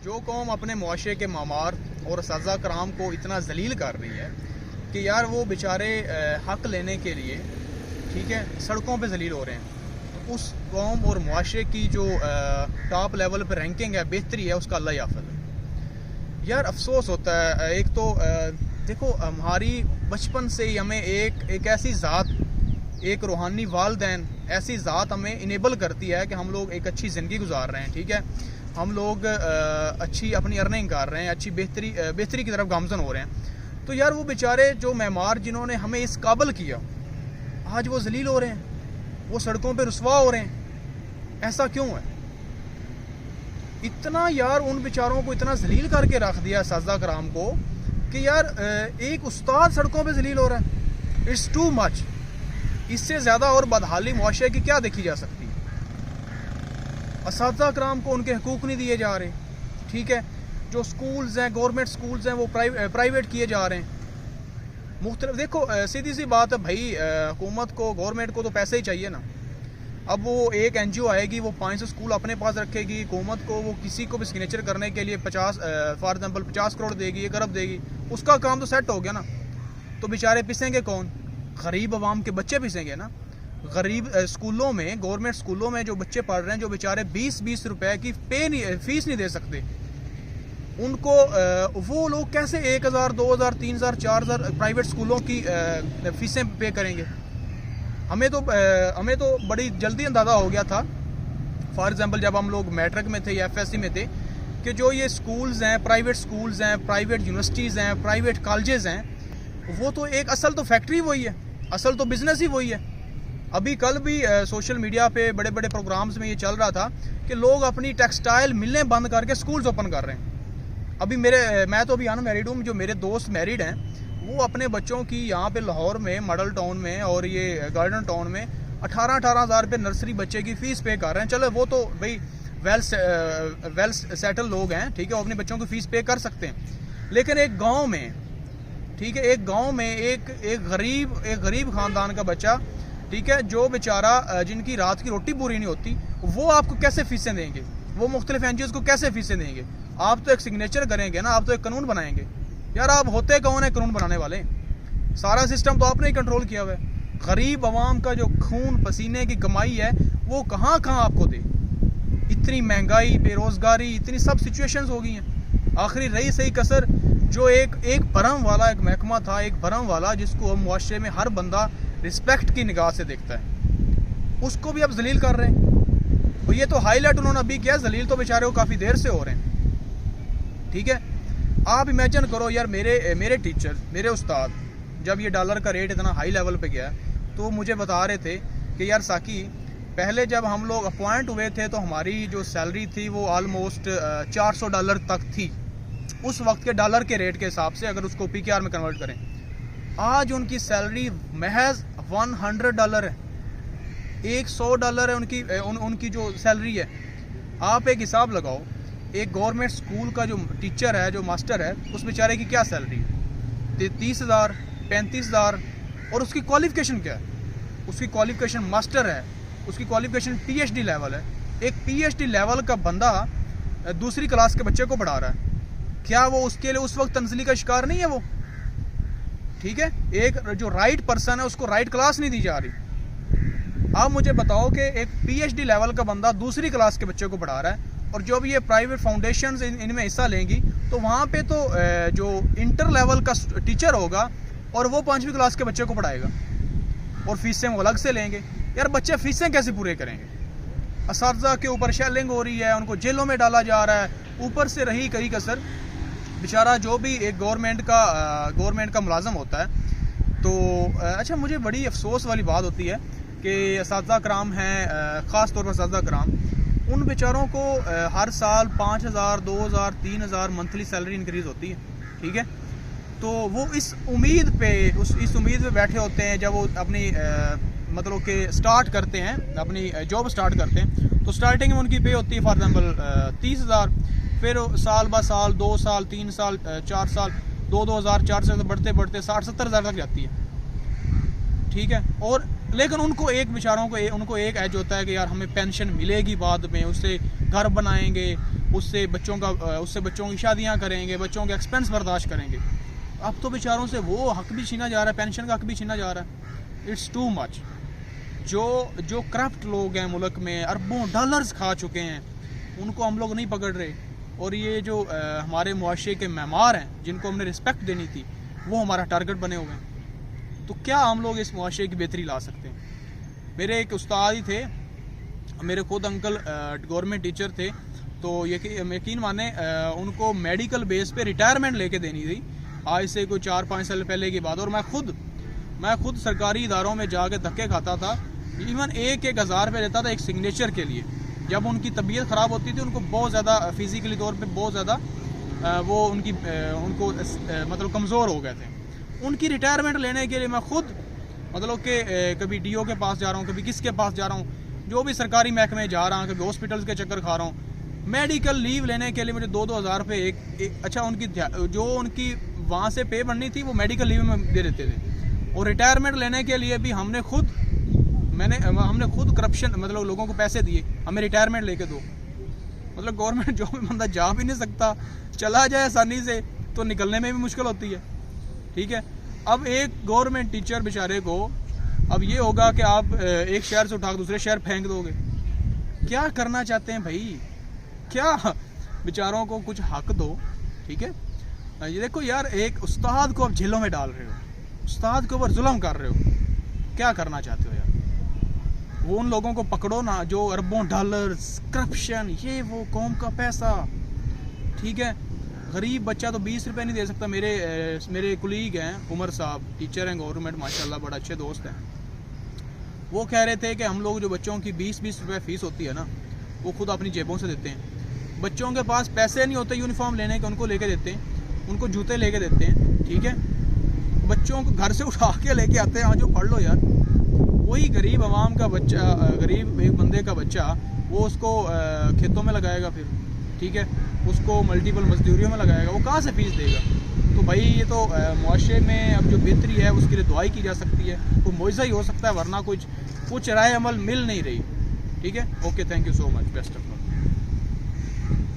जो कौम अपने मुआशरे के मामार और सज़ा कराम को इतना जलील कर रही है कि यार वो बेचारे हक लेने के लिए, ठीक है, सड़कों पे जलील हो रहे हैं, तो उस कौम और मुआशरे की जो टॉप लेवल पे रैंकिंग है, बेहतरी है, उसका अल्लाह याफिज़ है। यार अफसोस होता है। एक तो देखो, हमारी बचपन से ही हमें एक ऐसी ज़ात, एक रूहानी वालदैन ऐसी ज़ात हमें इनेबल करती है कि हम लोग एक अच्छी ज़िंदगी गुजार रहे हैं, ठीक है, हम लोग अच्छी अपनी अर्निंग कर रहे हैं, अच्छी बेहतरी की तरफ गामजन हो रहे हैं। तो यार वो बेचारे जो मेमार जिन्होंने हमें इस काबिल किया, आज वो जलील हो रहे हैं, वो सड़कों पे रुसवा हो रहे हैं। ऐसा क्यों है? इतना यार उन बेचारों को इतना जलील करके रख दिया सज़ा कराम को कि यार एक उस्ताद सड़कों पे जलील हो रहा है। It's too much. इससे ज़्यादा और बदहाली मुआशरे की क्या देखी जा सकती है? असातिज़ा कराम को उनके हकूक़ नहीं दिए जा रहे, ठीक है, जो स्कूल्स हैं, गवर्नमेंट स्कूल्स हैं, वो प्राइवेट किए जा रहे हैं। मुख्तलिफ देखो, सीधी सी बात है भाई, हुकूमत को, गवर्नमेंट को तो पैसे ही चाहिए ना। अब वो एक NGO आएगी, वो 500 स्कूल अपने पास रखेगी, हुकूमत को वो किसी को भी सिग्नेचर करने के लिए 50 फॉर एग्जाम्पल 50 करोड़ देगी, 1 अरब देगी, उसका काम तो सेट हो गया ना। तो बेचारे पिसेंगे कौन? गरीब आवाम के बच्चे पिसेंगे ना। गरीब स्कूलों में, गवर्नमेंट स्कूलों में जो बच्चे पढ़ रहे हैं, जो बेचारे 20-20 रुपए की फीस नहीं दे सकते, उनको वो लोग कैसे 1000, 2000, 3000, 4000 प्राइवेट स्कूलों की फीसें पे करेंगे? हमें तो बड़ी जल्दी अंदाज़ा हो गया था, फॉर एग्जांपल जब हम लोग मैट्रिक में थे या FSC में थे, कि जो ये स्कूल्स हैं, प्राइवेट स्कूल्स हैं, प्राइवेट यूनिवर्सिटीज़ हैं, प्राइवेट कॉलेजेस हैं, वो तो एक असल तो फैक्ट्री वही है, असल तो बिजनेस ही वही है। अभी कल भी सोशल मीडिया पे बड़े बड़े प्रोग्राम्स में ये चल रहा था कि लोग अपनी टेक्सटाइल मिलें बंद करके स्कूल्स ओपन कर रहे हैं। अभी मैं तो अभी अनमैरिड हूँ, जो मेरे दोस्त मैरिड हैं, वो अपने बच्चों की यहाँ पे लाहौर में, मॉडल टाउन में और ये गार्डन टाउन में 18-18 हज़ार रुपये नर्सरी बच्चे की फ़ीस पे कर रहे हैं। चलो वो तो भाई वेल सेटल लोग हैं, ठीक है, वो अपने बच्चों की फ़ीस पे कर सकते हैं। लेकिन एक गाँव में, ठीक है, एक गाँव में एक गरीब ख़ानदान का बच्चा, ठीक है, जो बेचारा जिनकी रात की रोटी पूरी नहीं होती, वो आपको कैसे फीसें देंगे? वो मुख्तलिफ NGOs को कैसे फीसें देंगे? आप तो एक सिग्नेचर करेंगे ना, आप तो एक कानून बनाएंगे। यार आप होते कौन है कानून बनाने वाले? सारा सिस्टम तो आपने ही कंट्रोल किया हुआ है। गरीब आवाम का जो खून पसीने की कमाई है, वो कहाँ आपको दे? इतनी महंगाई, बेरोजगारी, इतनी सब सिचुएशंस हो गई हैं। आखिरी रही सही कसर जो एक भरम वाला एक महकमा था, एक भरम वाला जिसको हम मुआशरे में हर बंदा रिस्पेक्ट की निगाह से देखता है, उसको भी अब जलील कर रहे हैं। और ये तो हाईलाइट उन्होंने अभी किया, जलील तो बेचारे को काफ़ी देर से हो रहे हैं, ठीक है। आप इमेजिन करो यार, मेरे टीचर, मेरे उस्ताद, जब ये डॉलर का रेट इतना हाई लेवल पे गया तो मुझे बता रहे थे कि यार साकी, पहले जब हम लोग अपॉइंट हुए थे तो हमारी जो सैलरी थी वो ऑलमोस्ट $400 तक थी, उस वक्त के डॉलर के रेट के हिसाब से, अगर उसको PKR में कन्वर्ट करें। आज उनकी सैलरी महज $100 है, $100 है उनकी जो सैलरी है। आप एक हिसाब लगाओ, एक गवर्नमेंट स्कूल का जो टीचर है, जो मास्टर है, उस बेचारे की क्या सैलरी है? 30,000, 35,000। और उसकी क्वालिफिकेशन क्या है? उसकी क्वालिफिकेशन मास्टर है, उसकी क्वालिफिकेशन PhD लेवल है। एक PhD लेवल का बंदा दूसरी क्लास के बच्चे को पढ़ा रहा है, क्या वो उसके लिए उस वक्त तंजली का शिकार नहीं है वो? ठीक है, एक जो राइट पर्सन है उसको राइट क्लास नहीं दी जा रही। आप मुझे बताओ कि एक PhD लेवल का बंदा दूसरी क्लास के बच्चे को पढ़ा रहा है, और जो भी ये प्राइवेट फाउंडेशंस इनमें हिस्सा लेंगी, तो वहाँ पे तो जो इंटर लेवल का टीचर होगा और वो 5वीं क्लास के बच्चे को पढ़ाएगा, और फीसें वो अलग से लेंगे। यार बच्चे फीसें कैसे पूरे करेंगे? असातिज़ा के ऊपर शेलिंग हो रही है, उनको जेलों में डाला जा रहा है, ऊपर से रही कहीं कसर बेचारा जो भी एक गवर्नमेंट का मुलाजम होता है। तो अच्छा, मुझे बड़ी अफसोस वाली बात होती है कि असातिज़ा कराम हैं, ख़ास तौर पर असातिज़ा कराम, उन बेचारों को हर साल 5000, 2000, 3000 मंथली सैलरी इंक्रीज़ होती है, ठीक है। तो वो इस उम्मीद पे बैठे होते हैं, जब वो अपनी मतलब कि स्टार्ट करते हैं, अपनी जॉब स्टार्ट करते हैं, तो स्टार्टिंग में उनकी पे होती है फॉर एग्जांपल 30,000, फिर साल ब साल, 2 साल, 3 साल, 4 साल, 2,000, 4 साल बढ़ते बढ़ते 60-70 हज़ार तक जाती है, ठीक है। और लेकिन उनको एक बेचारों को उनको एक एज होता है कि यार हमें पेंशन मिलेगी बाद में, उससे घर बनाएंगे, उससे बच्चों की शादियां करेंगे, बच्चों के एक्सपेंस बर्दाश्त करेंगे। अब तो बेचारों से वो हक भी छीना जा रहा है, पेंशन का हक भी छीना जा रहा है। It's too much. जो करप्ट लोग हैं मुल्क में, अरबों डॉलर्स खा चुके हैं, उनको हम लोग नहीं पकड़ रहे। और ये जो हमारे मुआशरे के मेमार हैं, जिनको हमने रिस्पेक्ट देनी थी, वो हमारा टारगेट बने हुए हैं। तो क्या हम लोग इस मुआशरे की बेहतरी ला सकते हैं? मेरे एक उस्ताद ही थे, मेरे खुद अंकल गवर्नमेंट टीचर थे, तो यकीन माने उनको मेडिकल बेस पे रिटायरमेंट लेके देनी थी आज से कोई 4-5 साल पहले की बात। और मैं खुद सरकारी इदारों में जाके धक्के खाता था, इवन 1,000 रुपये देता था एक सिग्नेचर के लिए। जब उनकी तबीयत ख़राब होती थी, उनको बहुत ज़्यादा फिज़िकली तौर पे बहुत ज़्यादा वो उनको मतलब कमज़ोर हो गए थे। उनकी रिटायरमेंट लेने के लिए मैं खुद मतलब कि कभी डीओ के पास जा रहा हूँ, कभी किसके पास जा रहा हूँ, जो भी सरकारी महकमे जा रहा हूँ, कभी हॉस्पिटल्स के चक्कर खा रहा हूँ। मेडिकल लीव लेने के लिए मुझे 2-2 हज़ार रुपये अच्छा उनकी जो उनकी वहाँ से पे बननी थी वो मेडिकल लीव में दे देते थे। और रिटायरमेंट लेने के लिए भी हमने खुद करप्शन मतलब लोगों को पैसे दिए, हमें रिटायरमेंट लेके दो। मतलब गवर्नमेंट जो भी बंदा जा भी नहीं सकता, चला जाए आसानी से, तो निकलने में भी मुश्किल होती है। ठीक है, अब एक गवर्नमेंट टीचर बेचारे को अब ये होगा कि आप एक शहर से उठा के दूसरे शहर फेंक दोगे। क्या करना चाहते हैं भाई? क्या बेचारों को कुछ हक दो। ठीक है, ये देखो यार, एक उस्ताद को आप जेलों में डाल रहे हो, उस्ताद के ऊपर जुल्म कर रहे हो। क्या करना चाहते हो यार? वो उन लोगों को पकड़ो ना जो अरबों डॉलर्स, करप्शन, ये वो, कौम का पैसा। ठीक है, गरीब बच्चा तो 20 रुपये नहीं दे सकता। मेरे कुलीग हैं, उमर साहब टीचर हैं गवर्नमेंट, माशाल्लाह बड़ा अच्छे दोस्त हैं। वो कह रहे थे कि हम लोग जो बच्चों की 20-20 रुपये फ़ीस होती है ना, वो खुद अपनी जेबों से देते हैं। बच्चों के पास पैसे नहीं होते यूनिफॉर्म लेने के, उनको लेके देते हैं, उनको जूते लेके देते हैं। ठीक है, बच्चों को घर से उठा के लेके आते हैं, हाँ जो पढ़ लो यार। वही गरीब आवाम का बच्चा, गरीब एक बंदे का बच्चा, वो उसको खेतों में लगाएगा, फिर ठीक है उसको मल्टीपल मजदूरियों में लगाएगा, वो कहाँ से फीस देगा? तो भाई ये तो मुआशरे में अब जो बेहतरी है उसके लिए दुआई की जा सकती है, वो मुआवजा ही हो सकता है, वरना कुछ राय अमल मिल नहीं रही। ठीक है, okay, thank you so much, best of luck.